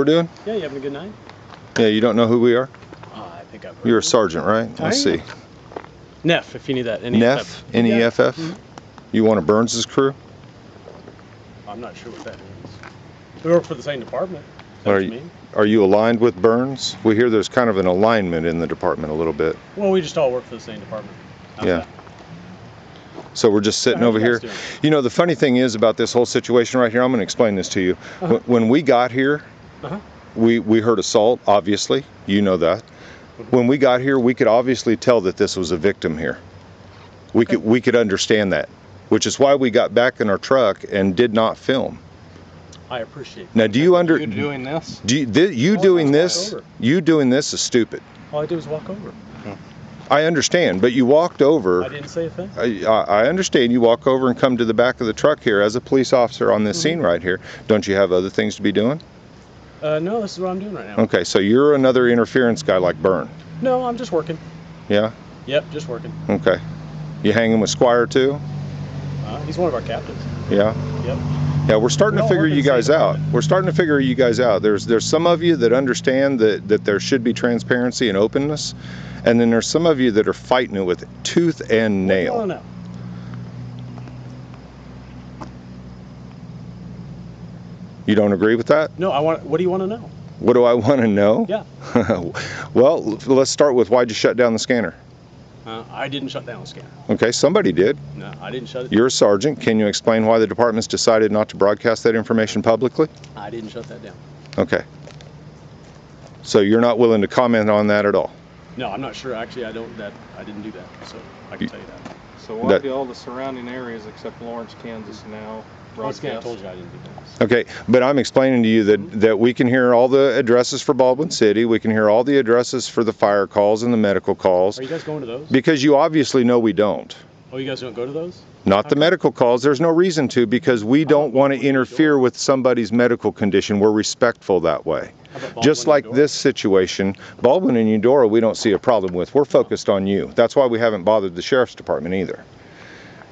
we're doing? Yeah, you having a good night? Yeah, you don't know who we are? I think I've heard You're a of it. sergeant, right? Let's see. Neff, if you need that. Neff? N-E-F-F? You one of Burns' crew? I'm not sure what that means. We work for the same department. Are you aligned with Burns? We hear there's kind of an alignment in the department a little bit. Well, we just all work for the same department. How's Yeah. that? So we're just sitting over here. You know, the funny thing is about this whole situation right here, I'm going to explain this to you. When we got here, we heard assault, obviously. You know that. When we got here, we could obviously tell that this was a victim here. We could understand that, which is why we got back in our truck and did not film. I appreciate that. Now, do you You doing this? you doing this? You doing this is stupid. All I did was walk over. I understand, but you walked over. I didn't say a thing. I understand you walk over and come to the back of the truck here as a police officer on this scene right here. Don't you have other things to be doing? No, this is what I'm doing right now. Okay, so you're another interference guy like Byrne. No, I'm just working. Yeah? Yep, just working. Okay. You hanging with Squire too? He's one of our captains. Yeah? Yep. Yeah, we're starting to figure you guys out. We're starting to figure you guys out. There's some of you that understand that there should be transparency and openness, and then there's some of you that are fighting it with tooth and nail. What do you want to know? You don't agree with that? No, what do you want to know? What do I want to know? Yeah. Well, let's start with why'd you shut down the scanner? I didn't shut down the scanner. Okay, somebody did. No, I didn't shut it down. You're a sergeant. Can you explain why the department's decided not to broadcast that information publicly? I didn't shut that down. Okay. So you're not willing to comment on that at all? No, I'm not sure. Actually, I didn't do that, so I can tell you that. So why do all the surrounding areas except Lawrence, Kansas now broadcast? I told you I didn't do that. Okay, but I'm explaining to you that we can hear all the addresses for Baldwin City. We can hear all the addresses for the fire calls and the medical calls. Are you guys going to those? Because you obviously know we don't. Oh, you guys don't go to those? Not the medical calls. There's no reason to, because we don't want to interfere with somebody's medical condition. We're respectful that way. Just like this situation, Baldwin and Eudora, we don't see a problem with. We're focused on you. That's why we haven't bothered the sheriff's department either.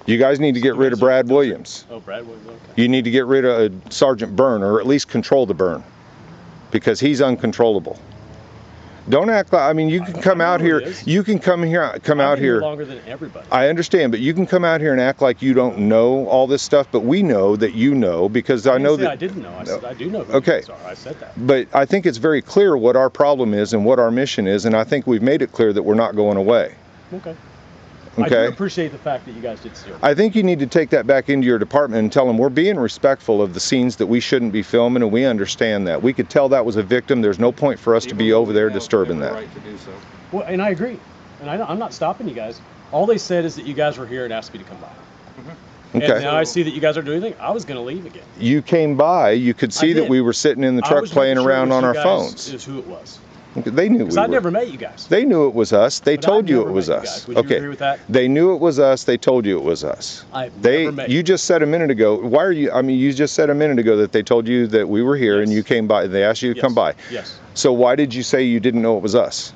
You guys need to get rid of Brad Williams. Oh, Brad Williams, okay. You need to get rid of Sergeant Byrne, or at least control the Byrne, because he's uncontrollable. Don't act like, I mean, you can come out here, you can come out here longer than everybody. I understand, but you can come out here and act like you don't know all this stuff, but we know that you know, because I know that I didn't know. I said I do know who okay. you guys are. I said that. But I think it's very clear what our problem is and what our mission is, and I think we've made it clear that we're not going away. Okay. Okay. I do appreciate the fact that you guys did steal. I think you need to take that back into your department and tell them we're being respectful of the scenes that we shouldn't be filming, and we understand that. We could tell that was a victim. There's no point for us to be over there disturbing that. Right to do so. Well, and I agree. And I'm not stopping you guys. All they said is that you guys were here and asked me to come by. Okay. And now I see that you guys are doing anything. I was going to leave again. You came by. You could see that we were sitting in the truck playing around on our phones. Is who it was. They knew we were. I never met you guys. They knew it was us. They told you it was us. Would you agree with that? They knew it was us. They told you it was us. I've never met you. You just said a minute ago. Why are you? I mean, you just said a minute ago that they told you that we were here and you came by. They asked you to come by. Yes. So why did you say you didn't know it was us?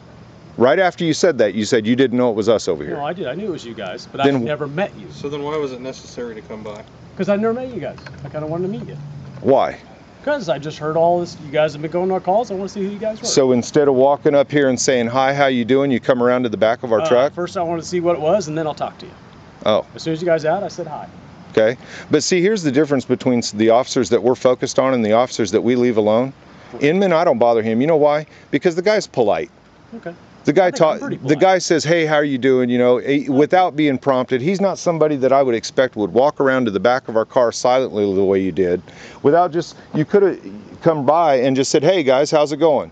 Right after you said that, you said you didn't know it was us over here. No, I did. I knew it was you guys, but I've never met you. So then why was it necessary to come by? Because I never met you guys. I kind of wanted to meet you. Why? Because I just heard all this. You guys have been going to our calls. I want to see who you guys were. So instead of walking up here and saying, hi, how you doing? You come around to the back of our truck? First I wanted to see what it was, and then I'll talk to you. Oh. As soon as you guys out, I said hi. Okay. But see, here's the difference between the officers that we're focused on and the officers that we leave alone. Inman, I don't bother him. You know why? Because the guy's polite. Okay. The guy says, hey, how are you doing? You know, without being prompted. He's not somebody that I would expect would walk around to the back of our car silently the way you did. Without just, you could have come by and just said, hey guys, how's it going?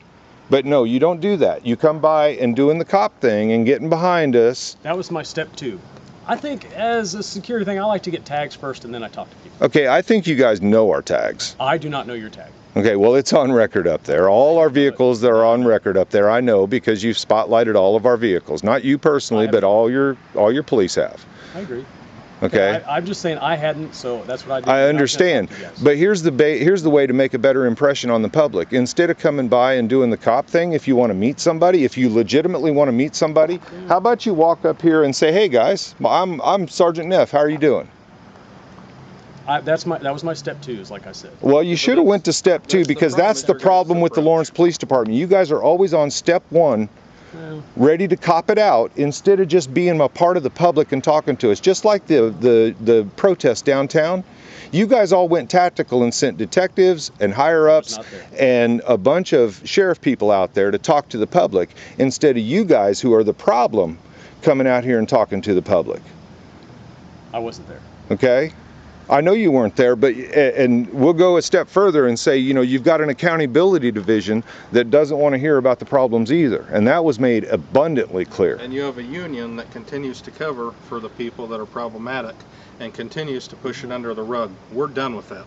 But no, you don't do that. You come by and doing the cop thing and getting behind us. That was my step 2. I think as a security thing, I like to get tags first and then I talk to people. Okay, I think you guys know our tags. I do not know your tag. Okay, well, it's on record up there. All our vehicles that are on record up there, I know, because you've spotlighted all of our vehicles. Not you personally, but all your police have. I agree. Okay. I'm just saying I hadn't, so that's what I did. I understand, but here's the way to make a better impression on the public. Instead of coming by and doing the cop thing, if you want to meet somebody, if you legitimately want to meet somebody, how about you walk up here and say, "Hey guys, I'm Sgt Neff. How are you doing?" That was my step 2, is like I said. Well, you should have went to step 2 because that's the problem with the Lawrence Police Department. You guys are always on step 1, ready to cop it out, instead of just being a part of the public and talking to us. Just like the protest downtown, you guys all went tactical and sent detectives and higher ups and a bunch of sheriff people out there to talk to the public, instead of you guys, who are the problem, coming out here and talking to the public. I wasn't there. Okay? I know you weren't there, but and we'll go a step further and say, you know, you've got an accountability division that doesn't want to hear about the problems either, and that was made abundantly clear. And you have a union that continues to cover for the people that are problematic and continues to push it under the rug. We're done with that.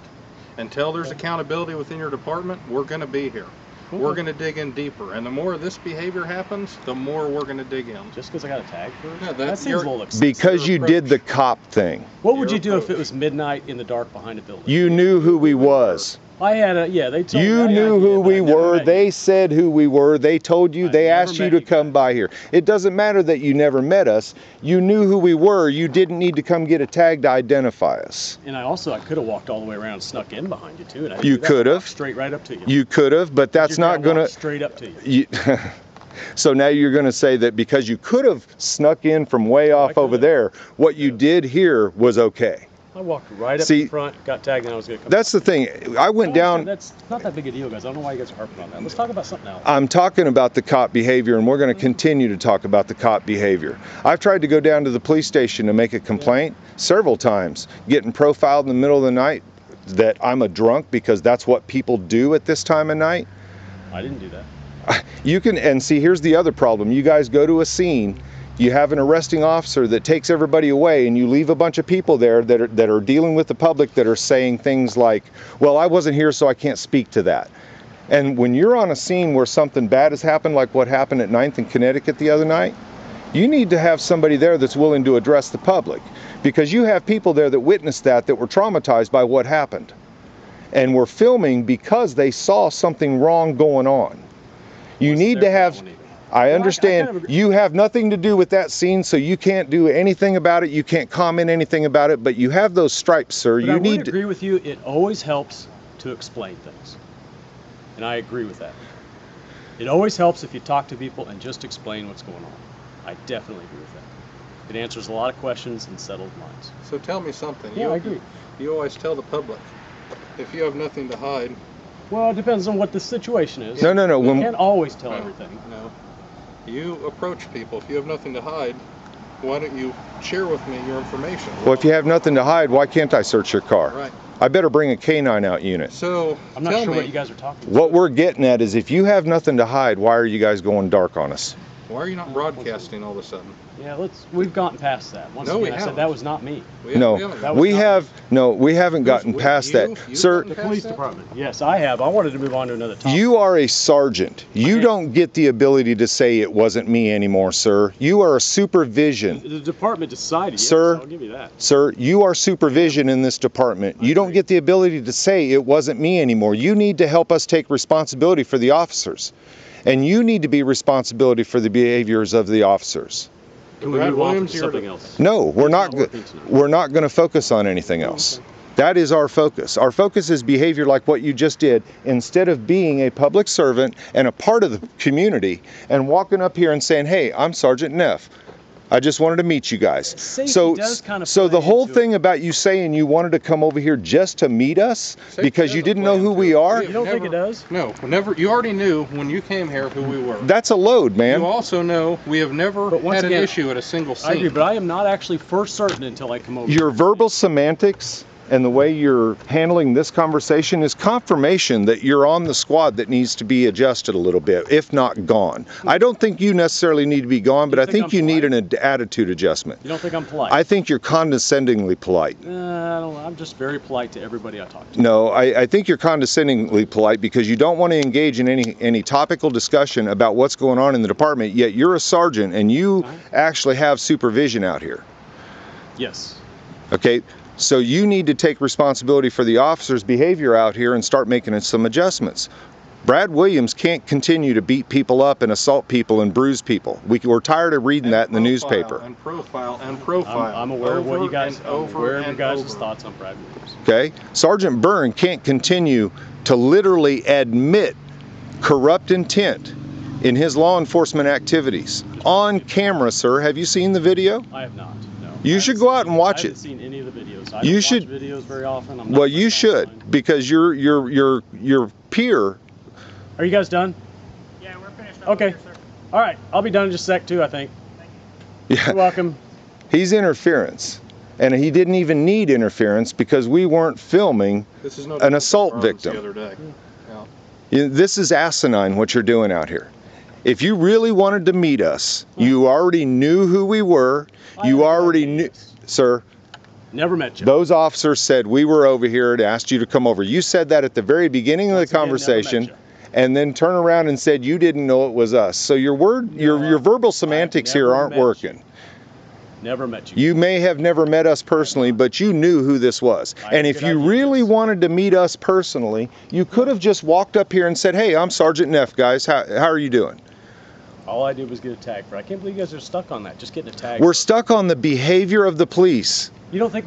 Until there's accountability within your department, we're going to be here. We're going to dig in deeper, and the more of this behavior happens, the more we're going to dig in. Just because I got a tag for it? No, that seems a little excessive. Because you did the cop thing. What would you do if it was midnight in the dark behind a building? You knew who we was. I had a, yeah, they told me. You knew who we were. They said who we were. They told you. They asked you to come by here. It doesn't matter that you never met us. You knew who we were. You didn't need to come get a tag to identify us. And I could have walked all the way around and snuck in behind you too. And you could have. Straight right up to you. You could have, but that's not going to. Straight up to you. So now you're going to say that because you could have snuck in from way off over there, what you did here was okay. I walked right up in front, got tagged, and I was going to come. That's the thing. I went down. That's not that big a deal, guys. I don't know why you guys are harping on that. Let's talk about something else. I'm talking about the cop behavior, and we're going to continue to talk about the cop behavior. I've tried to go down to the police station to make a complaint several times, getting profiled in the middle of the night that I'm a drunk because that's what people do at this time of night. I didn't do that. You can, and see, here's the other problem. You guys go to a scene. You have an arresting officer that takes everybody away, and you leave a bunch of people there that are dealing with the public that are saying things like, well, I wasn't here, so I can't speak to that. And when you're on a scene where something bad has happened, like what happened at 9th in Connecticut the other night, you need to have somebody there that's willing to address the public, because you have people there that witnessed that were traumatized by what happened and were filming because they saw something wrong going on. You need to have... I understand you have nothing to do with that scene, so you can't do anything about it. You can't comment anything about it, but you have those stripes, sir. But I would agree with you. It always helps to explain things, and I agree with that. It always helps if you talk to people and just explain what's going on. I definitely agree with that. It answers a lot of questions and settles minds. So tell me something. Yeah, I agree. You always tell the public, if you have nothing to hide. Well, it depends on what the situation is. No. You can't always tell everything. No. You approach people. If you have nothing to hide, why don't you share with me your information? Well, if you have nothing to hide, why can't I search your car? Right. I better bring a K9 out unit. So I'm not sure what you guys are talking about. What we're getting at is, if you have nothing to hide, why are you guys going dark on us? Why are you not broadcasting all of a sudden? Yeah, we've gotten past that. Once again, I said that was not me. We haven't gotten past that. Sir, the police department. Yes, I have. I wanted to move on to another topic. You are a sergeant. You don't get the ability to say it wasn't me anymore, sir. You are a supervision. The department decided, sir, yes, I'll give you that. Sir, you are supervision in this department. You don't get the ability to say it wasn't me anymore. You need to help us take responsibility for the officers. And you need to be responsibility for the behaviors of the officers. Can we move on to something else? No, we're not going to focus on anything else. Okay. That is our focus. Our focus is behavior like what you just did, instead of being a public servant and a part of the community and walking up here and saying, hey, I'm Sgt Neff. I just wanted to meet you guys. So the whole thing about you saying you wanted to come over here just to meet us because you didn't know who we are? You don't think it does? No, never. You already knew when you came here who we were. That's a load, man. You also know we have never had an issue at a single scene. I agree, but I am not actually first certain until I come over. Your verbal semantics and the way you're handling this conversation is confirmation that you're on the squad that needs to be adjusted a little bit, if not gone. I don't think you necessarily need to be gone, but I think you need an attitude adjustment. You don't think I'm polite? I think you're condescendingly polite. I don't know. I'm just very polite to everybody I talk to. No, I think you're condescendingly polite because you don't want to engage in any topical discussion about what's going on in the department, yet you're a sergeant and you actually have supervision out here. Yes. Okay. So you need to take responsibility for the officers' behavior out here and start making some adjustments. Brad Williams can't continue to beat people up and assault people and bruise people. We're tired of reading that in the newspaper. And profile and profile. I'm aware of what you guys, I'm aware of your guys' thoughts on Brad Williams. Okay? Sergeant Byrne can't continue to literally admit corrupt intent in his law enforcement activities. On camera, sir. Have you seen the video? I have not, no. You should go out and watch it. I haven't seen any of the videos. I You don't should- watch videos very often. I'm not Well, you should, because your peer. Are you guys done? Yeah, we're finished up Okay. here, sir. All right, I'll be done in just a sec too, I think. You're Yeah, welcome. he's interference. And he didn't even need interference because we weren't filming. This is no An different assault than Burns victim. The other day. Yeah. This is asinine what you're doing out here. If you really wanted to meet us, you already knew who we were. You already knew, sir. Never met you. Those officers said we were over here and asked you to come over. You said that at the very beginning of the Once again, never conversation, met you. and then turn around and said you didn't know it was us. So your verbal semantics here never aren't met you. working. Never met you. You may have never met us personally, but you knew who this was. I And if figured you I'd meet really us. wanted to meet us personally, you could have just walked up here and said, "Hey, I'm Sgt Neff, guys. How are you doing?" All I did was get a tag for it. I can't believe you guys are stuck on that. Just getting a tag. We're stuck on the behavior of the police. You don't think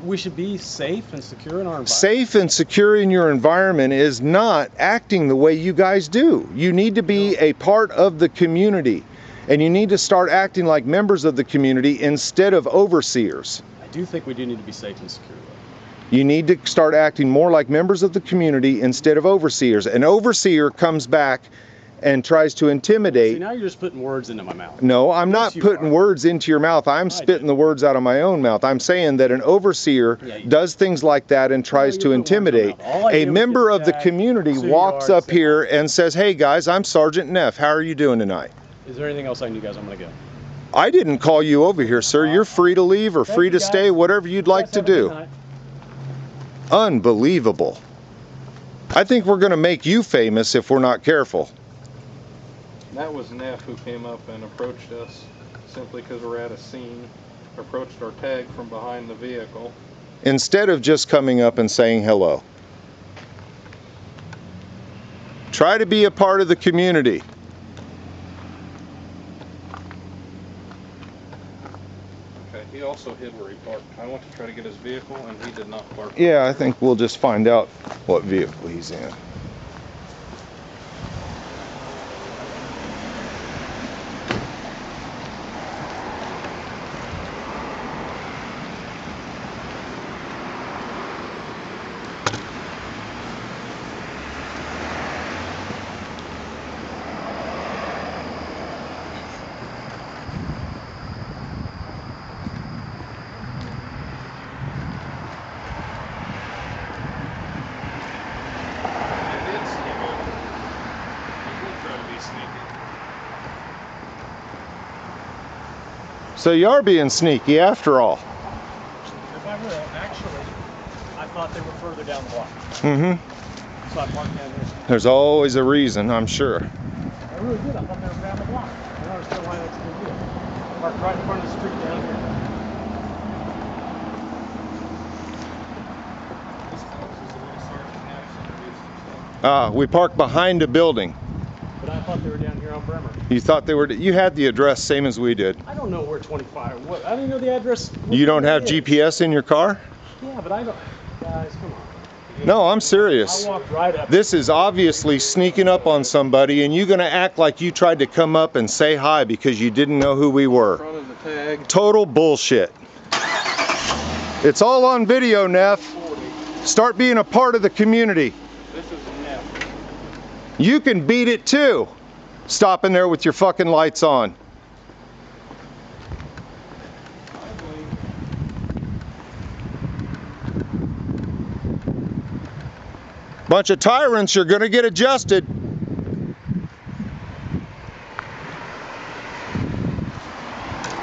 we should be safe and secure in our environment? Safe and secure in your environment is not acting the way you guys do. You need to be a part of the community, and you need to start acting like members of the community instead of overseers. I do think we do need to be safe and secure, though. You need to start acting more like members of the community instead of overseers. An overseer comes back and tries to See, intimidate. now you're just putting words into my mouth. No, I'm Yes, not you putting are. words into your mouth. I'm spitting the words out of my own mouth. I'm saying that an overseer Yeah, you- does things like that and tries you're to putting words in my intimidate. mouth. All I A did was member get of the tagged, community so you walks are up saying- here and says, "Hey guys, I'm Sgt Neff. How are you doing tonight?" Is there anything else I can do, guys? I'm going to go. I didn't call you over here, sir. You're free to leave or Thank free you, to guys. stay, whatever you'd like Guys, to have a good do. night. Unbelievable. I think we're going to make you famous if we're not careful. That was Neff who came up and approached us simply because we're at a scene, approached our tag from behind the vehicle. Instead of just coming up and saying hello. Try to be a part of the community. Okay, he also hid where he parked. I went to try to get his vehicle and he did not park. Yeah, I think we'll just find out what vehicle he's in. He did sneak up. He did try to be sneaky. So you are being sneaky after all. If I were, actually, I thought they were further down the block. Mm-hmm. So I parked down here. There's always a reason, I'm sure. I really did. I thought they were down the block. I don't understand why that's a big deal. I parked right in front of the street down here. This folks is the way Sgt. Neff introduced himself. We parked behind a building. But I thought they were down here on Bremer. You thought they were, you had the address same as we did. I don't know where 25, what, I don't even know the address. You don't have GPS in your car? Yeah, but I don't, guys, come on. No, I'm serious. I walked right up. This is obviously sneaking up on somebody, and you're gonna act like you tried to come up and say hi because you didn't know who we In were. front of the tag. Total bullshit. It's all on video, Neff. 40. Start being a part of the community. This is Neff. You can beat it too. Stopping there with your fucking lights on. Bunch of tyrants, you're gonna get adjusted.